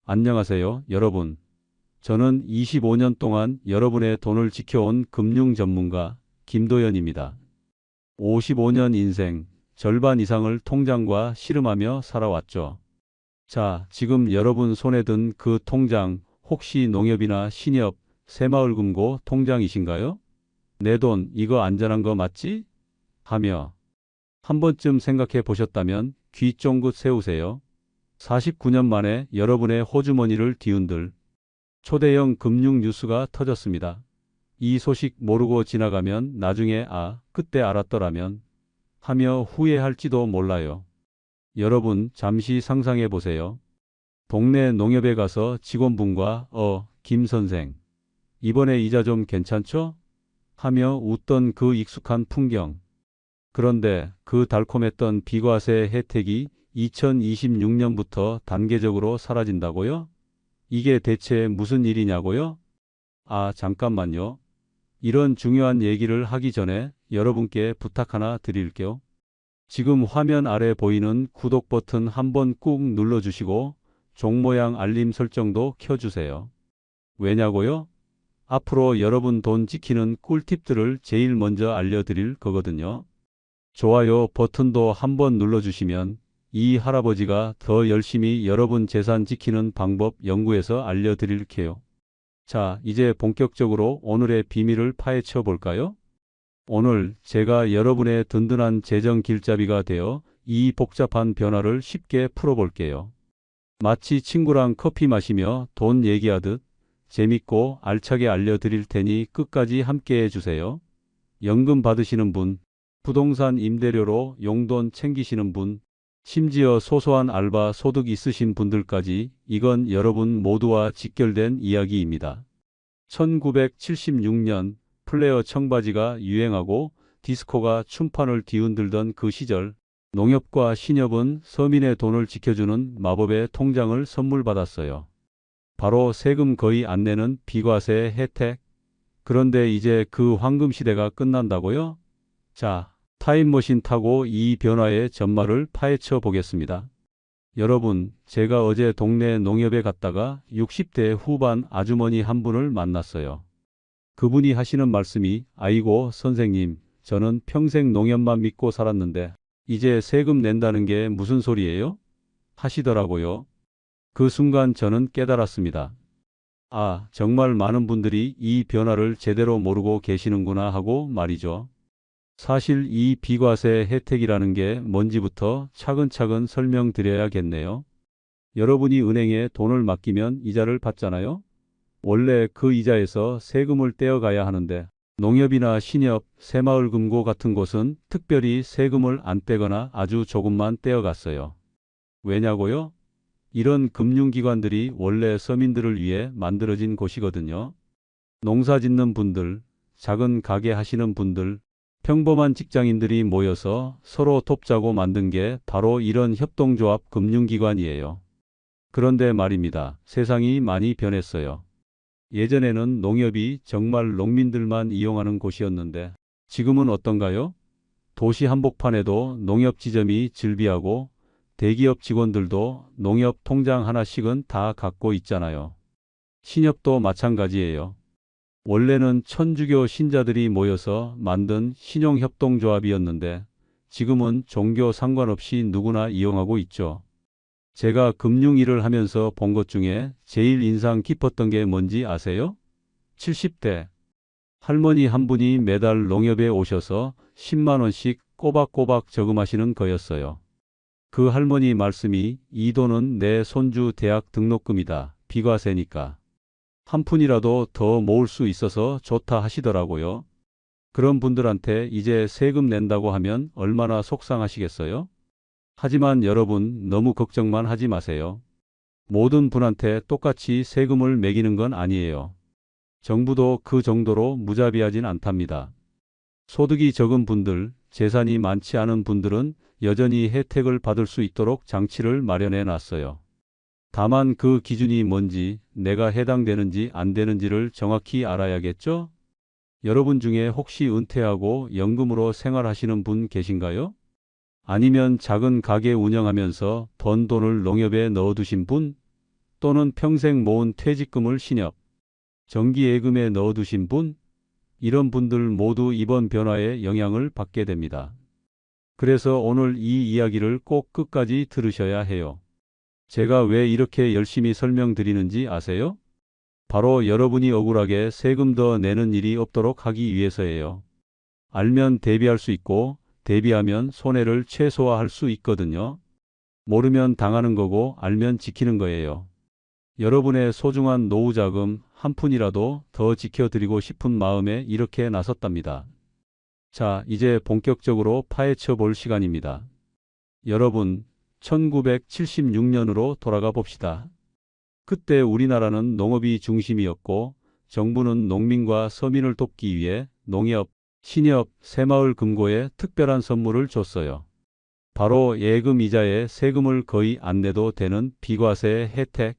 안녕하세요, 여러분. 저는 25년 동안 여러분의 돈을 지켜온 금융 전문가 김도연입니다. 55년 인생 절반 이상을 통장과 씨름하며 살아왔죠. 자, 지금 여러분 손에 든 그 통장 혹시 농협이나 신협, 새마을금고 통장이신가요? 내 돈 이거 안전한 거 맞지? 하며 한 번쯤 생각해 보셨다면 귀 쫑긋 세우세요. 49년 만에 여러분의 호주머니를 뒤흔들 초대형 금융 뉴스가 터졌습니다. 이 소식 모르고 지나가면 나중에 그때 알았더라면 하며 후회할지도 몰라요. 여러분 잠시 상상해 보세요. 동네 농협에 가서 직원분과 김 선생, 이번에 이자 좀 괜찮죠? 하며 웃던 그 익숙한 풍경. 그런데 그 달콤했던 비과세 혜택이 2026년부터 단계적으로 사라진다고요? 이게 대체 무슨 일이냐고요? 잠깐만요. 이런 중요한 얘기를 하기 전에 여러분께 부탁 하나 드릴게요. 지금 화면 아래 보이는 구독 버튼 한번 꾹 눌러주시고 종 모양 알림 설정도 켜주세요. 왜냐고요? 앞으로 여러분 돈 지키는 꿀팁들을 제일 먼저 알려드릴 거거든요. 좋아요 버튼도 한번 눌러주시면 이 할아버지가 더 열심히 여러분 재산 지키는 방법 연구해서 알려드릴게요. 자, 이제 본격적으로 오늘의 비밀을 파헤쳐 볼까요? 오늘 제가 여러분의 든든한 재정 길잡이가 되어 이 복잡한 변화를 쉽게 풀어볼게요. 마치 친구랑 커피 마시며 돈 얘기하듯 재밌고 알차게 알려드릴 테니 끝까지 함께 해주세요. 연금 받으시는 분, 부동산 임대료로 용돈 챙기시는 분, 심지어 소소한 알바 소득 있으신 분들까지 이건 여러분 모두와 직결된 이야기입니다. 1976년 플레어 청바지가 유행하고 디스코가 춤판을 뒤흔들던 그 시절, 농협과 신협은 서민의 돈을 지켜주는 마법의 통장을 선물 받았어요. 바로 세금 거의 안 내는 비과세 혜택. 그런데 이제 그 황금 시대가 끝난다고요? 자, 타임머신 타고 이 변화의 전말을 파헤쳐 보겠습니다. 여러분, 제가 어제 동네 농협에 갔다가 60대 후반 아주머니 한 분을 만났어요. 그분이 하시는 말씀이 아이고 선생님, 저는 평생 농협만 믿고 살았는데 이제 세금 낸다는 게 무슨 소리예요? 하시더라고요. 그 순간 저는 깨달았습니다. 정말 많은 분들이 이 변화를 제대로 모르고 계시는구나 하고 말이죠. 사실 이 비과세 혜택이라는 게 뭔지부터 차근차근 설명드려야겠네요. 여러분이 은행에 돈을 맡기면 이자를 받잖아요. 원래 그 이자에서 세금을 떼어가야 하는데 농협이나 신협, 새마을금고 같은 곳은 특별히 세금을 안 떼거나 아주 조금만 떼어갔어요. 왜냐고요? 이런 금융기관들이 원래 서민들을 위해 만들어진 곳이거든요. 농사 짓는 분들, 작은 가게 하시는 분들, 평범한 직장인들이 모여서 서로 돕자고 만든 게 바로 이런 협동조합 금융기관이에요. 그런데 말입니다. 세상이 많이 변했어요. 예전에는 농협이 정말 농민들만 이용하는 곳이었는데 지금은 어떤가요? 도시 한복판에도 농협 지점이 즐비하고 대기업 직원들도 농협 통장 하나씩은 다 갖고 있잖아요. 신협도 마찬가지예요. 원래는 천주교 신자들이 모여서 만든 신용협동조합이었는데 지금은 종교 상관없이 누구나 이용하고 있죠. 제가 금융 일을 하면서 본 것 중에 제일 인상 깊었던 게 뭔지 아세요? 70대 할머니 한 분이 매달 농협에 오셔서 10만 원씩 꼬박꼬박 저금하시는 거였어요. 그 할머니 말씀이 이 돈은 내 손주 대학 등록금이다. 비과세니까. 한 푼이라도 더 모을 수 있어서 좋다 하시더라고요. 그런 분들한테 이제 세금 낸다고 하면 얼마나 속상하시겠어요? 하지만 여러분 너무 걱정만 하지 마세요. 모든 분한테 똑같이 세금을 매기는 건 아니에요. 정부도 그 정도로 무자비하진 않답니다. 소득이 적은 분들, 재산이 많지 않은 분들은 여전히 혜택을 받을 수 있도록 장치를 마련해 놨어요. 다만 그 기준이 뭔지, 내가 해당되는지 안 되는지를 정확히 알아야겠죠? 여러분 중에 혹시 은퇴하고 연금으로 생활하시는 분 계신가요? 아니면 작은 가게 운영하면서 번 돈을 농협에 넣어두신 분? 또는 평생 모은 퇴직금을 신협, 정기예금에 넣어두신 분, 이런 분들 모두 이번 변화에 영향을 받게 됩니다. 그래서 오늘 이 이야기를 꼭 끝까지 들으셔야 해요. 제가 왜 이렇게 열심히 설명드리는지 아세요? 바로 여러분이 억울하게 세금 더 내는 일이 없도록 하기 위해서예요. 알면 대비할 수 있고 대비하면 손해를 최소화할 수 있거든요. 모르면 당하는 거고 알면 지키는 거예요. 여러분의 소중한 노후 자금 한 푼이라도 더 지켜드리고 싶은 마음에 이렇게 나섰답니다. 자, 이제 본격적으로 파헤쳐 볼 시간입니다. 여러분, 1976년으로 돌아가 봅시다. 그때 우리나라는 농업이 중심이었고 정부는 농민과 서민을 돕기 위해 농협, 신협, 새마을 금고에 특별한 선물을 줬어요. 바로 예금 이자에 세금을 거의 안 내도 되는 비과세 혜택.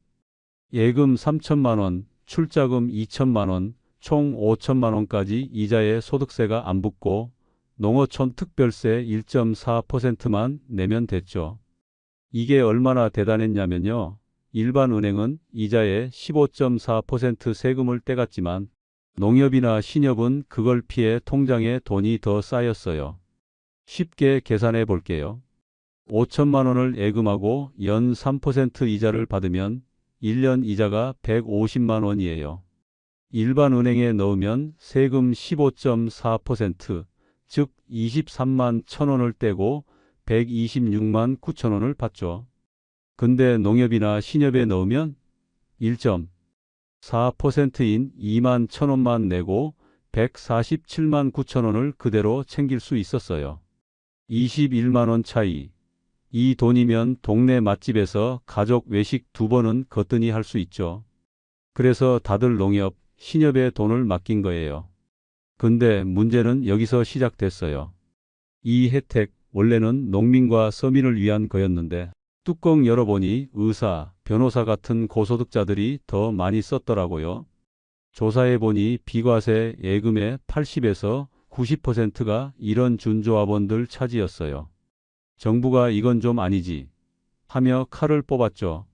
예금 3천만 원, 출자금 2천만 원, 총 5천만 원까지 이자에 소득세가 안 붙고 농어촌 특별세 1.4%만 내면 됐죠. 이게 얼마나 대단했냐면요. 일반 은행은 이자에 15.4% 세금을 떼갔지만 농협이나 신협은 그걸 피해 통장에 돈이 더 쌓였어요. 쉽게 계산해 볼게요. 5천만 원을 예금하고 연 3% 이자를 받으면 1년 이자가 150만 원이에요. 일반 은행에 넣으면 세금 15.4%, 즉 23만 1천 원을 떼고 126만 9천 원을 받죠. 근데 농협이나 신협에 넣으면 1.4%인 2만 1천 원만 내고 147만 9천 원을 그대로 챙길 수 있었어요. 21만 원 차이. 이 돈이면 동네 맛집에서 가족 외식 2번은 거뜬히 할 수 있죠. 그래서 다들 농협, 신협에 돈을 맡긴 거예요. 근데 문제는 여기서 시작됐어요. 이 혜택 원래는 농민과 서민을 위한 거였는데 뚜껑 열어보니 의사, 변호사 같은 고소득자들이 더 많이 썼더라고요. 조사해보니 비과세 예금의 80에서 90%가 이런 준조합원들 차지였어요. 정부가 이건 좀 아니지 하며 칼을 뽑았죠.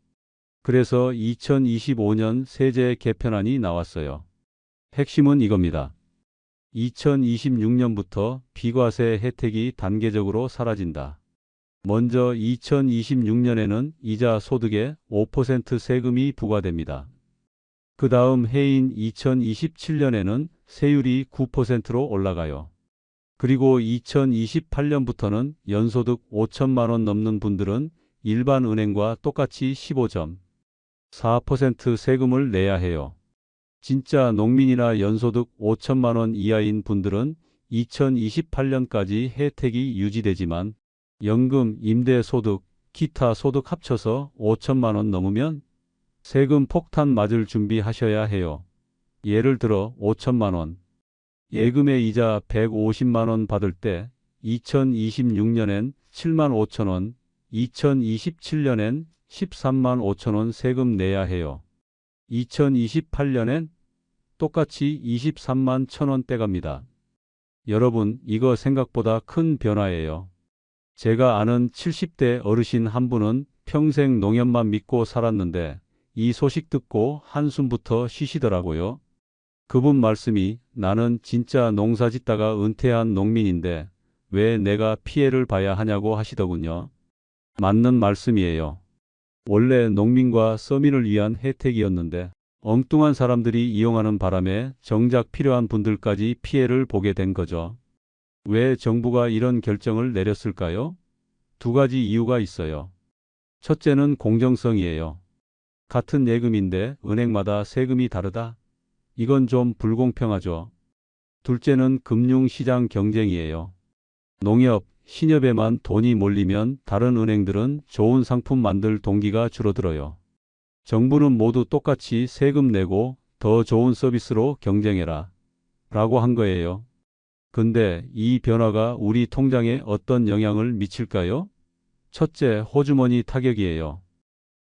그래서 2025년 세제 개편안이 나왔어요. 핵심은 이겁니다. 2026년부터 비과세 혜택이 단계적으로 사라진다. 먼저 2026년에는 이자 소득에 5% 세금이 부과됩니다. 그 다음 해인 2027년에는 세율이 9%로 올라가요. 그리고 2028년부터는 연소득 5천만 원 넘는 분들은 일반 은행과 똑같이 15.4% 세금을 내야 해요. 진짜 농민이나 연소득 5천만 원 이하인 분들은 2028년까지 혜택이 유지되지만 연금, 임대소득, 기타 소득 합쳐서 5천만 원 넘으면 세금 폭탄 맞을 준비하셔야 해요. 예를 들어 5천만 원. 예금의 이자 150만 원 받을 때 2026년엔 7만 5천 원, 2027년엔 13만 5천 원 세금 내야 해요. 2028년엔 똑같이 23만 1천 원 떼갑니다. 여러분, 이거 생각보다 큰 변화예요. 제가 아는 70대 어르신 한 분은 평생 농협만 믿고 살았는데 이 소식 듣고 한숨부터 쉬시더라고요. 그분 말씀이 나는 진짜 농사 짓다가 은퇴한 농민인데 왜 내가 피해를 봐야 하냐고 하시더군요. 맞는 말씀이에요. 원래 농민과 서민을 위한 혜택이었는데 엉뚱한 사람들이 이용하는 바람에 정작 필요한 분들까지 피해를 보게 된 거죠. 왜 정부가 이런 결정을 내렸을까요? 두 가지 이유가 있어요. 첫째는 공정성이에요. 같은 예금인데 은행마다 세금이 다르다? 이건 좀 불공평하죠. 둘째는 금융시장 경쟁이에요. 농협, 신협에만 돈이 몰리면 다른 은행들은 좋은 상품 만들 동기가 줄어들어요. 정부는 모두 똑같이 세금 내고 더 좋은 서비스로 경쟁해라 라고 한 거예요. 근데 이 변화가 우리 통장에 어떤 영향을 미칠까요? 첫째, 호주머니 타격이에요.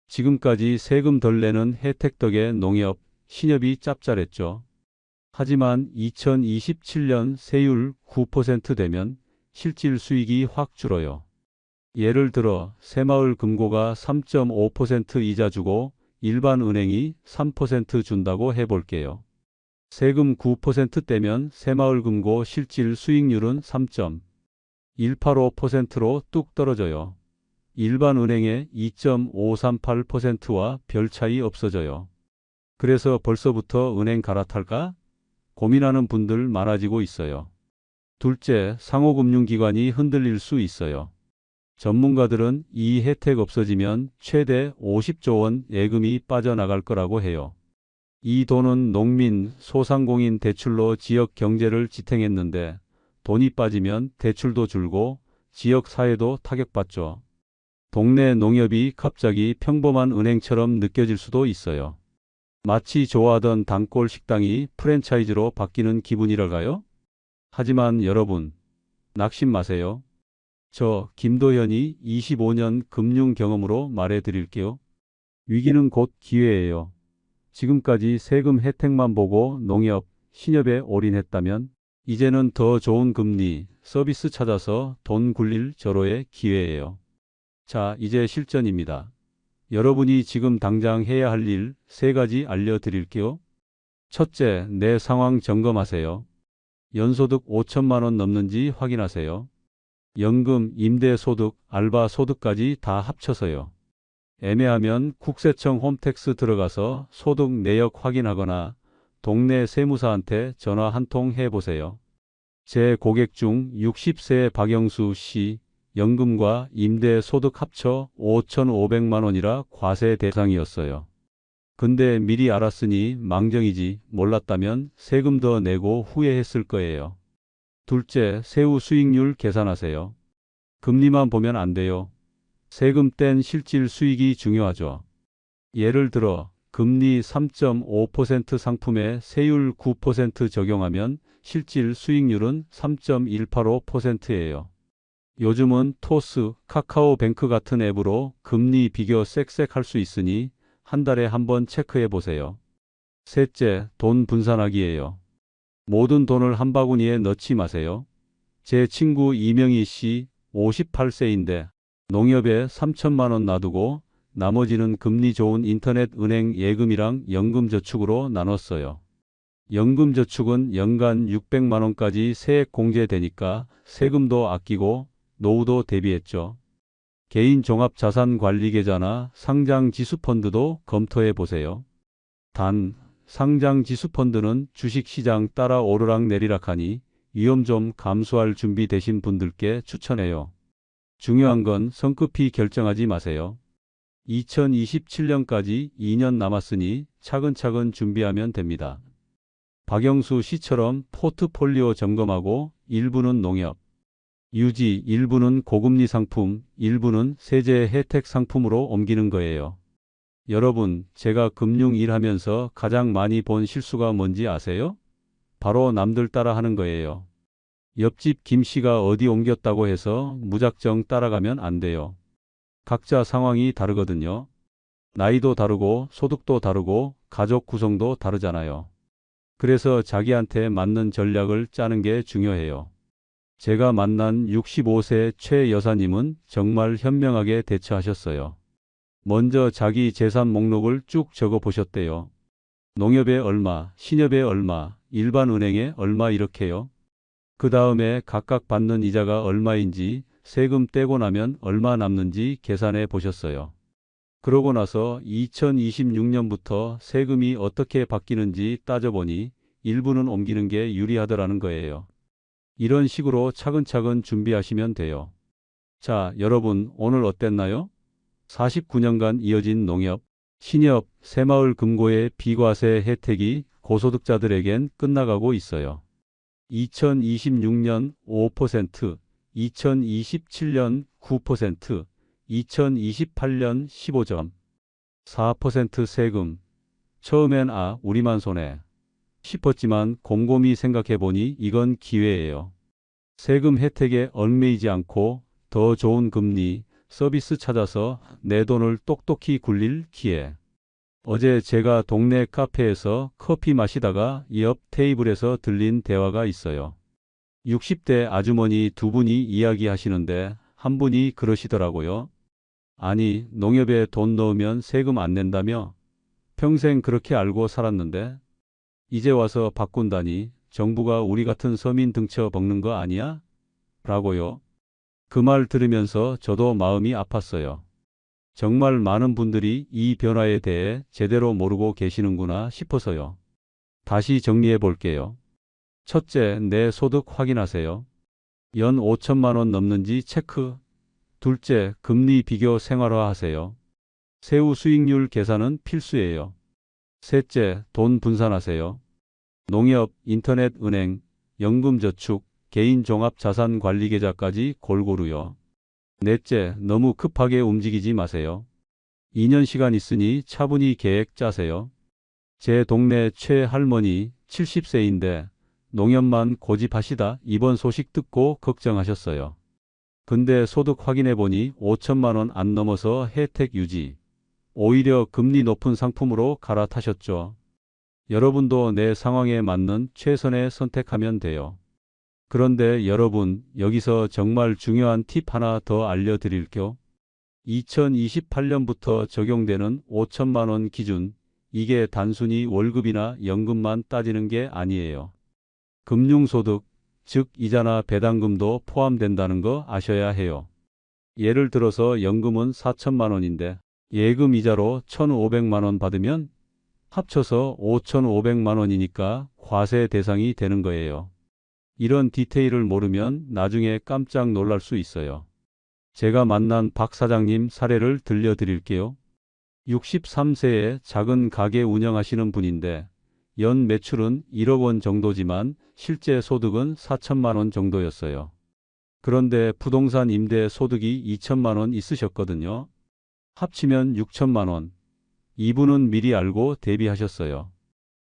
지금까지 세금 덜 내는 혜택 덕에 농협, 신협이 짭짤했죠. 하지만 2027년 세율 9% 되면 실질 수익이 확 줄어요. 예를 들어 새마을 금고가 3.5% 이자 주고 일반 은행이 3% 준다고 해볼게요. 세금 9%대면 새마을금고 실질 수익률은 3.185%로 뚝 떨어져요. 일반 은행의 2.538%와 별 차이 없어져요. 그래서 벌써부터 은행 갈아탈까? 고민하는 분들 많아지고 있어요. 둘째, 상호금융기관이 흔들릴 수 있어요. 전문가들은 이 혜택 없어지면 최대 50조 원 예금이 빠져나갈 거라고 해요. 이 돈은 농민, 소상공인 대출로 지역 경제를 지탱했는데 돈이 빠지면 대출도 줄고 지역 사회도 타격받죠. 동네 농협이 갑자기 평범한 은행처럼 느껴질 수도 있어요. 마치 좋아하던 단골 식당이 프랜차이즈로 바뀌는 기분이랄까요? 하지만 여러분, 낙심 마세요. 저 김도현이 25년 금융 경험으로 말해드릴게요. 위기는 곧 기회예요. 지금까지 세금 혜택만 보고 농협, 신협에 올인했다면 이제는 더 좋은 금리, 서비스 찾아서 돈 굴릴 절호의 기회예요. 자, 이제 실전입니다. 여러분이 지금 당장 해야 할 일 3가지 알려드릴게요. 첫째, 내 상황 점검하세요. 연소득 5천만 원 넘는지 확인하세요. 연금, 임대소득, 알바소득까지 다 합쳐서요. 애매하면 국세청 홈택스 들어가서 소득 내역 확인하거나 동네 세무사한테 전화 한 통 해보세요. 제 고객 중 60세 박영수 씨, 연금과 임대소득 합쳐 5,500만 원이라 과세 대상이었어요. 근데 미리 알았으니 망정이지, 몰랐다면 세금 더 내고 후회했을 거예요. 둘째, 세후 수익률 계산하세요. 금리만 보면 안 돼요. 세금 뗀 실질 수익이 중요하죠. 예를 들어 금리 3.5% 상품에 세율 9% 적용하면 실질 수익률은 3.185%예요. 요즘은 토스, 카카오뱅크 같은 앱으로 금리 비교 쌕쌕 할 수 있으니 한 달에 한 번 체크해 보세요. 셋째, 돈 분산하기예요. 모든 돈을 한 바구니에 넣지 마세요. 제 친구 이명희 씨 58세인데 농협에 3천만 원 놔두고 나머지는 금리 좋은 인터넷 은행 예금이랑 연금저축으로 나눴어요. 연금저축은 연간 600만 원까지 세액 공제되니까 세금도 아끼고 노후도 대비했죠. 개인 종합자산관리계좌나 상장지수펀드도 검토해 보세요. 단, 상장지수펀드는 주식시장 따라 오르락 내리락 하니 위험 좀 감수할 준비 되신 분들께 추천해요. 중요한 건 성급히 결정하지 마세요. 2027년까지 2년 남았으니 차근차근 준비하면 됩니다. 박영수 씨처럼 포트폴리오 점검하고 일부는 농협, 유지, 일부는 고금리 상품, 일부는 세제 혜택 상품으로 옮기는 거예요. 여러분, 제가 금융 일하면서 가장 많이 본 실수가 뭔지 아세요? 바로 남들 따라 하는 거예요. 옆집 김 씨가 어디 옮겼다고 해서 무작정 따라가면 안 돼요. 각자 상황이 다르거든요. 나이도 다르고 소득도 다르고 가족 구성도 다르잖아요. 그래서 자기한테 맞는 전략을 짜는 게 중요해요. 제가 만난 65세 최 여사님은 정말 현명하게 대처하셨어요. 먼저 자기 재산 목록을 쭉 적어 보셨대요. 농협에 얼마, 신협에 얼마, 일반은행에 얼마 이렇게요. 그 다음에 각각 받는 이자가 얼마인지 세금 떼고 나면 얼마 남는지 계산해 보셨어요. 그러고 나서 2026년부터 세금이 어떻게 바뀌는지 따져보니 일부는 옮기는 게 유리하더라는 거예요. 이런 식으로 차근차근 준비하시면 돼요. 자, 여러분 오늘 어땠나요? 49년간 이어진 농협, 신협, 새마을금고의 비과세 혜택이 고소득자들에겐 끝나가고 있어요. 2026년 5%, 2027년 9%, 2028년 15.4% 세금. 처음엔 우리만 손해 싶었지만 곰곰이 생각해보니 이건 기회예요. 세금 혜택에 얽매이지 않고 더 좋은 금리, 서비스 찾아서 내 돈을 똑똑히 굴릴 기회. 어제 제가 동네 카페에서 커피 마시다가 옆 테이블에서 들린 대화가 있어요. 60대 아주머니 두 분이 이야기하시는데 한 분이 그러시더라고요. 아니, 농협에 돈 넣으면 세금 안 낸다며? 평생 그렇게 알고 살았는데 이제 와서 바꾼다니 정부가 우리 같은 서민 등쳐 먹는 거 아니야? 라고요. 그 말 들으면서 저도 마음이 아팠어요. 정말 많은 분들이 이 변화에 대해 제대로 모르고 계시는구나 싶어서요. 다시 정리해 볼게요. 첫째, 내 소득 확인하세요. 연 5천만 원 넘는지 체크. 둘째, 금리 비교 생활화하세요. 세후 수익률 계산은 필수예요. 셋째, 돈 분산하세요. 농협, 인터넷 은행, 연금저축, 개인 종합자산관리계좌까지 골고루요. 넷째, 너무 급하게 움직이지 마세요. 2년 시간 있으니 차분히 계획 짜세요. 제 동네 최할머니 70세인데 농협만 고집하시다 이번 소식 듣고 걱정하셨어요. 근데 소득 확인해 보니 5천만 원 안 넘어서 혜택 유지. 오히려 금리 높은 상품으로 갈아타셨죠. 여러분도 내 상황에 맞는 최선의 선택하면 돼요. 그런데 여러분, 여기서 정말 중요한 팁 하나 더 알려드릴게요. 2028년부터 적용되는 5천만 원 기준, 이게 단순히 월급이나 연금만 따지는 게 아니에요. 금융소득, 즉 이자나 배당금도 포함된다는 거 아셔야 해요. 예를 들어서 연금은 4천만 원인데 예금 이자로 1,500만 원 받으면 합쳐서 5,500만 원이니까 과세 대상이 되는 거예요. 이런 디테일을 모르면 나중에 깜짝 놀랄 수 있어요. 제가 만난 박 사장님 사례를 들려드릴게요. 63세에 작은 가게 운영하시는 분인데 연 매출은 1억 원 정도지만 실제 소득은 4천만 원 정도였어요. 그런데 부동산 임대 소득이 2천만 원 있으셨거든요. 합치면 6천만 원. 이분은 미리 알고 대비하셨어요.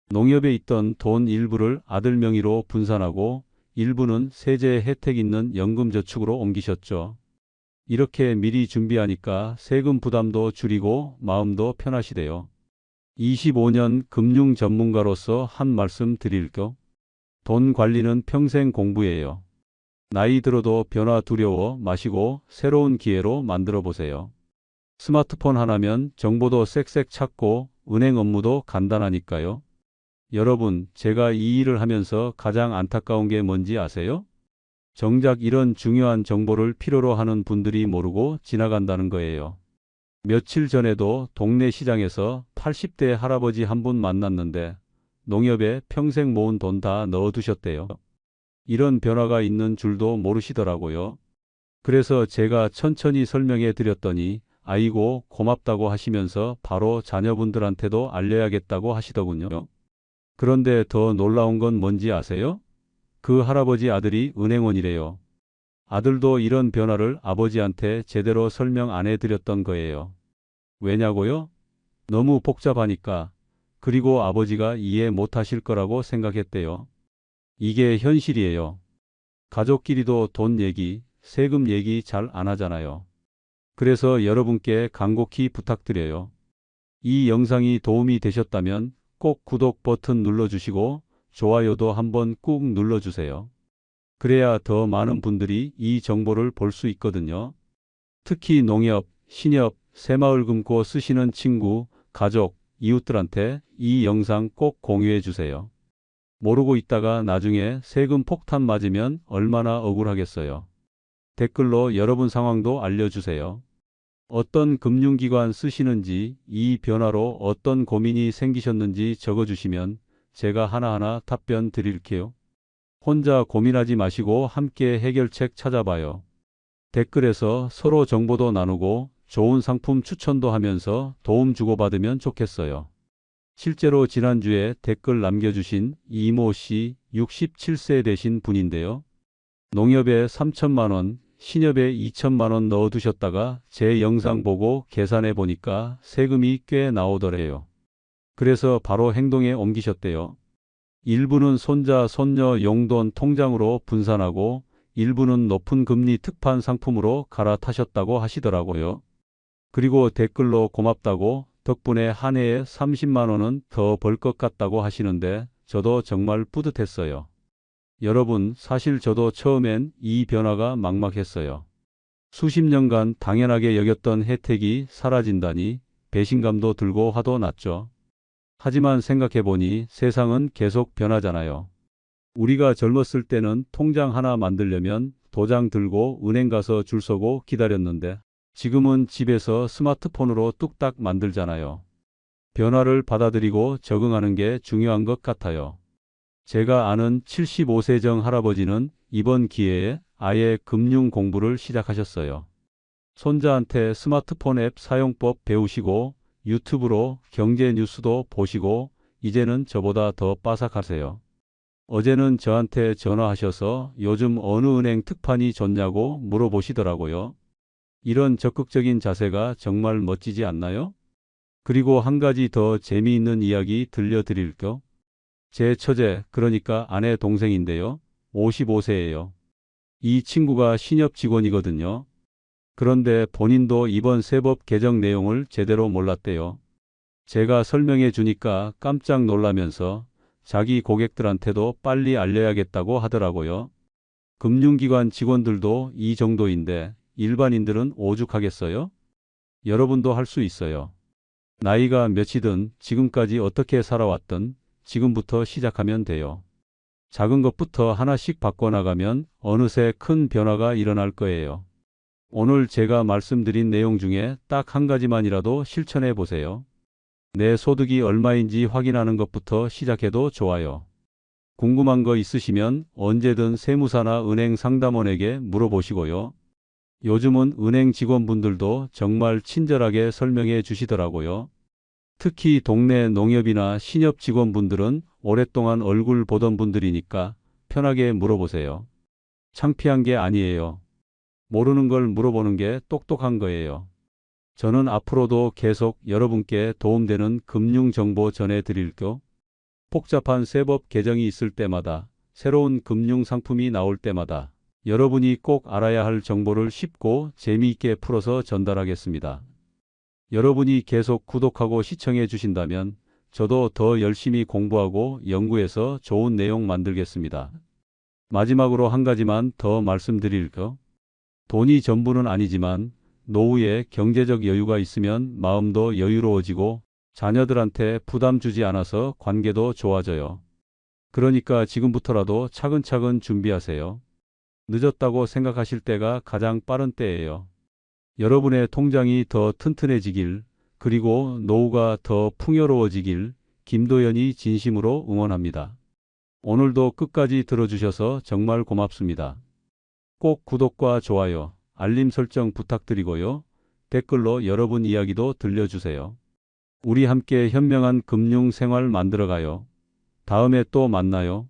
농협에 있던 돈 일부를 아들 명의로 분산하고 일부는 세제 혜택 있는 연금저축으로 옮기셨죠. 이렇게 미리 준비하니까 세금 부담도 줄이고 마음도 편하시대요. 25년 금융 전문가로서 한 말씀 드릴게요. 돈 관리는 평생 공부예요. 나이 들어도 변화 두려워 마시고 새로운 기회로 만들어 보세요. 스마트폰 하나면 정보도 쌕쌕 찾고 은행 업무도 간단하니까요. 여러분, 제가 이 일을 하면서 가장 안타까운 게 뭔지 아세요? 정작 이런 중요한 정보를 필요로 하는 분들이 모르고 지나간다는 거예요. 며칠 전에도 동네 시장에서 80대 할아버지 한 분 만났는데 농협에 평생 모은 돈 다 넣어두셨대요. 이런 변화가 있는 줄도 모르시더라고요. 그래서 제가 천천히 설명해 드렸더니 아이고 고맙다고 하시면서 바로 자녀분들한테도 알려야겠다고 하시더군요. 그런데 더 놀라운 건 뭔지 아세요? 그 할아버지 아들이 은행원이래요. 아들도 이런 변화를 아버지한테 제대로 설명 안 해드렸던 거예요. 왜냐고요? 너무 복잡하니까. 그리고 아버지가 이해 못하실 거라고 생각했대요. 이게 현실이에요. 가족끼리도 돈 얘기, 세금 얘기 잘 안 하잖아요. 그래서 여러분께 간곡히 부탁드려요. 이 영상이 도움이 되셨다면 꼭 구독 버튼 눌러주시고 좋아요도 한번 꾹 눌러주세요. 그래야 더 많은 분들이 이 정보를 볼 수 있거든요. 특히 농협, 신협, 새마을 금고 쓰시는 친구, 가족, 이웃들한테 이 영상 꼭 공유해 주세요. 모르고 있다가 나중에 세금 폭탄 맞으면 얼마나 억울하겠어요. 댓글로 여러분 상황도 알려주세요. 어떤 금융기관 쓰시는지, 이 변화로 어떤 고민이 생기셨는지 적어주시면 제가 하나하나 답변 드릴게요. 혼자 고민하지 마시고 함께 해결책 찾아봐요. 댓글에서 서로 정보도 나누고 좋은 상품 추천도 하면서 도움 주고받으면 좋겠어요. 실제로 지난주에 댓글 남겨주신 이모 씨 67세 되신 분인데요. 농협에 3천만 원, 신협에 2천만 원 넣어두셨다가 제 영상 보고 계산해 보니까 세금이 꽤 나오더래요. 그래서 바로 행동에 옮기셨대요. 일부는 손자, 손녀 용돈 통장으로 분산하고 일부는 높은 금리 특판 상품으로 갈아타셨다고 하시더라고요. 그리고 댓글로 고맙다고 덕분에 한 해에 30만 원은 더 벌 것 같다고 하시는데 저도 정말 뿌듯했어요. 여러분, 사실 저도 처음엔 이 변화가 막막했어요. 수십 년간 당연하게 여겼던 혜택이 사라진다니 배신감도 들고 화도 났죠. 하지만 생각해보니 세상은 계속 변하잖아요. 우리가 젊었을 때는 통장 하나 만들려면 도장 들고 은행 가서 줄 서고 기다렸는데 지금은 집에서 스마트폰으로 뚝딱 만들잖아요. 변화를 받아들이고 적응하는 게 중요한 것 같아요. 제가 아는 75세정 할아버지는 이번 기회에 아예 금융 공부를 시작하셨어요. 손자한테 스마트폰 앱 사용법 배우시고 유튜브로 경제 뉴스도 보시고 이제는 저보다 더 빠삭하세요. 어제는 저한테 전화하셔서 요즘 어느 은행 특판이 좋냐고 물어보시더라고요. 이런 적극적인 자세가 정말 멋지지 않나요? 그리고 한 가지 더 재미있는 이야기 들려드릴게요. 제 처제, 그러니까 아내 동생인데요. 55세예요. 이 친구가 신협 직원이거든요. 그런데 본인도 이번 세법 개정 내용을 제대로 몰랐대요. 제가 설명해 주니까 깜짝 놀라면서 자기 고객들한테도 빨리 알려야겠다고 하더라고요. 금융기관 직원들도 이 정도인데 일반인들은 오죽하겠어요? 여러분도 할 수 있어요. 나이가 몇이든 지금까지 어떻게 살아왔든 지금부터 시작하면 돼요. 작은 것부터 하나씩 바꿔나가면 어느새 큰 변화가 일어날 거예요. 오늘 제가 말씀드린 내용 중에 딱 한 가지만이라도 실천해 보세요. 내 소득이 얼마인지 확인하는 것부터 시작해도 좋아요. 궁금한 거 있으시면 언제든 세무사나 은행 상담원에게 물어보시고요. 요즘은 은행 직원분들도 정말 친절하게 설명해 주시더라고요. 특히 동네 농협이나 신협 직원분들은 오랫동안 얼굴 보던 분들이니까 편하게 물어보세요. 창피한 게 아니에요. 모르는 걸 물어보는 게 똑똑한 거예요. 저는 앞으로도 계속 여러분께 도움되는 금융 정보 전해드릴게요. 복잡한 세법 개정이 있을 때마다, 새로운 금융 상품이 나올 때마다 여러분이 꼭 알아야 할 정보를 쉽고 재미있게 풀어서 전달하겠습니다. 여러분이 계속 구독하고 시청해 주신다면 저도 더 열심히 공부하고 연구해서 좋은 내용 만들겠습니다. 마지막으로 한 가지만 더 말씀드릴게요. 돈이 전부는 아니지만 노후에 경제적 여유가 있으면 마음도 여유로워지고 자녀들한테 부담 주지 않아서 관계도 좋아져요. 그러니까 지금부터라도 차근차근 준비하세요. 늦었다고 생각하실 때가 가장 빠른 때예요. 여러분의 통장이 더 튼튼해지길, 그리고 노후가 더 풍요로워지길 김도연이 진심으로 응원합니다. 오늘도 끝까지 들어주셔서 정말 고맙습니다. 꼭 구독과 좋아요, 알림 설정 부탁드리고요. 댓글로 여러분 이야기도 들려주세요. 우리 함께 현명한 금융 생활 만들어가요. 다음에 또 만나요.